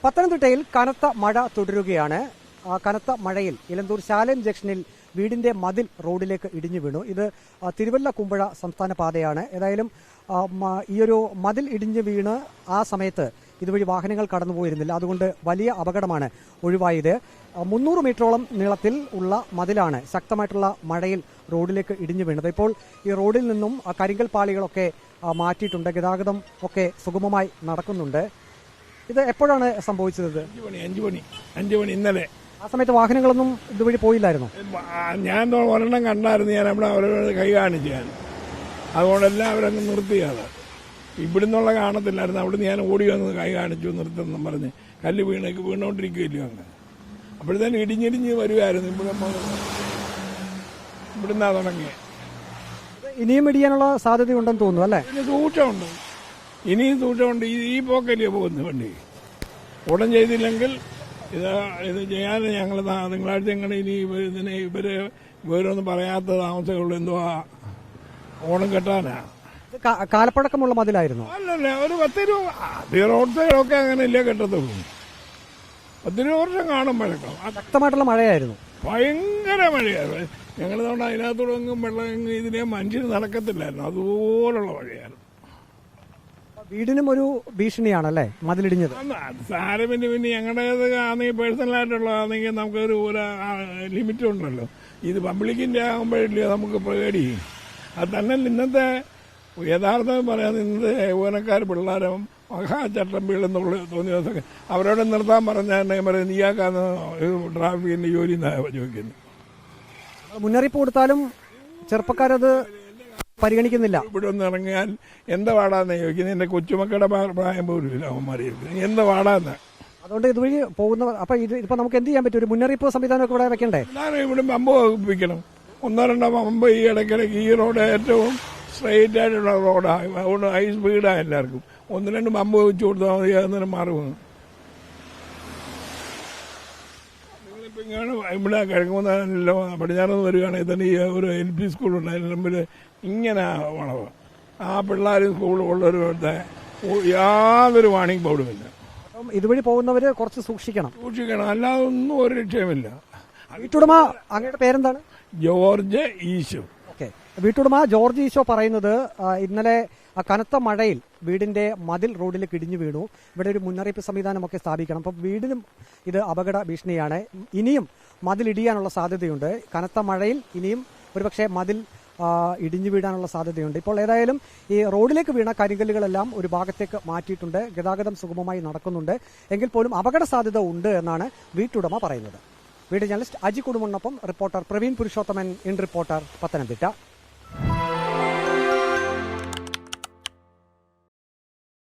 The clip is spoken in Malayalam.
പത്തനംതിട്ടയിൽ കനത്ത മഴ തുടരുകയാണ്. കനത്ത മഴയിൽ ഇലന്തൂർ ശാലം ജംഗ്ഷനിൽ വീടിന്റെ മതിൽ റോഡിലേക്ക് ഇടിഞ്ഞു വീണു. ഇത് തിരുവല്ല കുമ്പഴ സംസ്ഥാന പാതയാണ്. ഏതായാലും ഈയൊരു മതിൽ ഇടിഞ്ഞു വീണ് ആ സമയത്ത് ഇതുവഴി വാഹനങ്ങൾ കടന്നുപോയിരുന്നില്ല. അതുകൊണ്ട് വലിയ അപകടമാണ് ഒഴിവായത്. 300 മീറ്ററോളം നീളത്തിൽ ഉള്ള മതിലാണ് ശക്തമായിട്ടുള്ള മഴയിൽ റോഡിലേക്ക് ഇടിഞ്ഞു വീണത്. ഇപ്പോൾ ഈ റോഡിൽ നിന്നും കരിങ്കൽ പാളികളൊക്കെ മാറ്റിയിട്ടുണ്ട്. ഗതാഗതം ഒക്കെ സുഗമമായി നടക്കുന്നുണ്ട്. ഇത് എപ്പോഴാണ് സംഭവിച്ചത്? 5 മണി ഇന്നലെ. ആ സമയത്ത് വാഹനങ്ങളൊന്നും ഇതുവഴി പോയില്ലായിരുന്നു. ഞാൻ ഒരെണ്ണം കണ്ടായിരുന്നു. ഞാൻ അവിടെ അവരോട് കൈ കാണിച്ചു. ഞാൻ അതുകൊണ്ടെല്ലാം അവരങ്ങ് നിർത്തിയാണ്. ഇവിടുന്നുള്ള കാണത്തില്ലായിരുന്നു. അവിടുന്ന് ഞാൻ ഓടി വന്ന് കൈ കാണിച്ചു നിർത്തുന്നെന്നും പറഞ്ഞ് കല്ല് വീണോണ്ടിരിക്കുകയില്ലോ അങ്ങ്. അപ്പോഴത്തേനും ഇടിഞ്ഞിടിഞ്ഞ് വരുമായിരുന്നു. ഇവിടുന്നാ തുടങ്ങി. ഇനിയും ഇടിയാനുള്ള സാധ്യതയുണ്ടെന്ന് തോന്നുന്നു അല്ലേ? ഇനിയും സൂക്ഷമുണ്ട്. ഈ പോക്കല്ലേ പോകുന്നു വണ്ടി. ഉടൻ ചെയ്തില്ലെങ്കിൽ ഇത് ചെയ്യാൻ ഞങ്ങൾ തിങ്കളാഴ്ച ഇനി ഇവര് വിവരമൊന്നും പറയാത്ത താമസമുള്ളൂ. എന്തുവാ ഓണം കെട്ടാനാ. കാലപ്പഴക്കമുള്ള മതിലായിരുന്നു. അല്ലല്ല, ഒരു 10 രൂപ. റോഡ് സൈഡൊക്കെ അങ്ങനെയല്ലേ കെട്ടത്തുള്ളൂ. 10 വർഷം കാണും പഴക്കം. ശക്തമായിട്ടുള്ള മഴയായിരുന്നു. ഭയങ്കര മഴയായിരുന്നു. ഞങ്ങളിതുകൊണ്ട് അതിനകത്തൂടെ എങ്ങും വെള്ളം ഇതിനെ മനുഷ്യന് നടക്കത്തില്ലായിരുന്നു. അതുപോലുള്ള മഴയായിരുന്നു. വീടിനും ഒരു ഭീഷണിയാണല്ലേ മതിലിടിഞ്ഞത്? സാരമില്ല. പിന്നെ ഞങ്ങളുടേത് ആണെങ്കിൽ പേഴ്സണലായിട്ടുള്ളതാണെങ്കിൽ നമുക്കൊരു ലിമിറ്റ് ഉണ്ടല്ലോ. ഇത് പബ്ലിക്കിന്റെ ആകുമ്പോഴില്ലേ നമുക്ക് പേടി. അത് തന്നെ ഇന്നത്തെ യഥാർത്ഥം പറയാൻ ഇന്നത്തെ യൗവനക്കാർ പിള്ളേരും മഹാചട്ടം വീഴുന്നുള്ള തോന്നിയ ദിവസമൊക്കെ അവരോട് നിർത്താൻ പറഞ്ഞാൽ പറയും നീയാക്കാന്ന് ട്രാഫിക്കിന്റെ ജോലി ചോദിക്കുന്നു. മുന്നറിയിപ്പ് കൊടുത്താലും ചെറുപ്പക്കാരത് പരിഗണിക്കുന്നില്ല. ഇവിടെ ഒന്ന് ഇറങ്ങിയാൽ എന്താ വാടാന്ന് ചോദിക്കുന്നത്. എന്റെ കൊച്ചുമക്കളുടെ പ്രായം പോലും ഇല്ല അവന്മാരിയിരിക്കുന്നത്. എന്താ വാടാന്ന്. അതുകൊണ്ട് ഇതുവഴി പോകുന്ന അപ്പൊ ഇപ്പൊ നമുക്ക് എന്ത് ചെയ്യാൻ പറ്റും? ഒരു മുന്നറിയിപ്പ് സംവിധാനമൊക്കെ ഇവിടെ വെക്കണ്ടേ? എല്ലാവരും ഇവിടെ പമ്പ് വഹിപ്പിക്കണം. 1-2 പമ്പ് ഈ ഇടയ്ക്കിടയ്ക്ക്. ഈ റോഡ് ഏറ്റവും സ്ട്രെയിറ്റ് ആയിട്ടുള്ള റോഡാണ്. അതുകൊണ്ട് ഹൈ സ്പീഡാണ് എല്ലാവർക്കും. 1-2 പമ്പ് വെച്ച് കൊടുത്താൽ മതി. അന്നേരം മാറും. നിങ്ങളിപ്പോ ഇവിടെ കിഴങ്ങുന്നല്ലോ പടിഞ്ഞാറെന്ന് വരികയാണെങ്കിൽ തന്നെ ഈ ഒരു LP സ്കൂളുണ്ട്. അതിന് മുമ്പിൽ ഇങ്ങനെ വളവ്. ആ പിള്ളേർ സ്കൂളുള്ളവരുടെ യാതൊരു വാണിംഗ് ബോർഡുമില്ല. ഇതുവഴി പോകുന്നവര് കുറച്ച് സൂക്ഷിക്കണം. അല്ലാതെ ഒന്നും ഒരു രക്ഷയുമില്ല. വീട്ടുടമ, അങ്ങയുടെ പേരെന്താണ്? ജോർജ് ഈശോ. ഓക്കെ. വീട്ടുടമ ജോർജ് ഈശോ പറയുന്നത് ഇന്നലെ കനത്ത മഴയിൽ വീടിന്റെ മതിൽ റോഡിലേക്ക് ഇടിഞ്ഞു വീണു. ഇവിടെ ഒരു മുന്നറിയിപ്പ് സംവിധാനമൊക്കെ സ്ഥാപിക്കണം. അപ്പം വീടിനും ഇത് അപകട ഭീഷണിയാണ്. ഇനിയും മതിൽ ഇടിയാനുള്ള സാധ്യതയുണ്ട്. കനത്ത മഴയിൽ ഇനിയും ഒരുപക്ഷെ മതിൽ ഇടിഞ്ഞു വീഴാനുള്ള സാധ്യതയുണ്ട്. ഇപ്പോൾ ഏതായാലും ഈ റോഡിലേക്ക് വീണ കരിങ്കല്ലുകളെല്ലാം ഒരു ഭാഗത്തേക്ക് മാറ്റിയിട്ടുണ്ട്. ഗതാഗതം സുഗമമായി നടക്കുന്നുണ്ട്. എങ്കിൽ പോലും അപകട സാധ്യത ഉണ്ട് എന്നാണ് വീട്ടുടമ പറയുന്നത്. വീഡിയോ ജേർണലിസ്റ്റ് അജി കുടുംബനൊപ്പം reporter Praveen Purushothaman, in reporter, Pathanamthitta.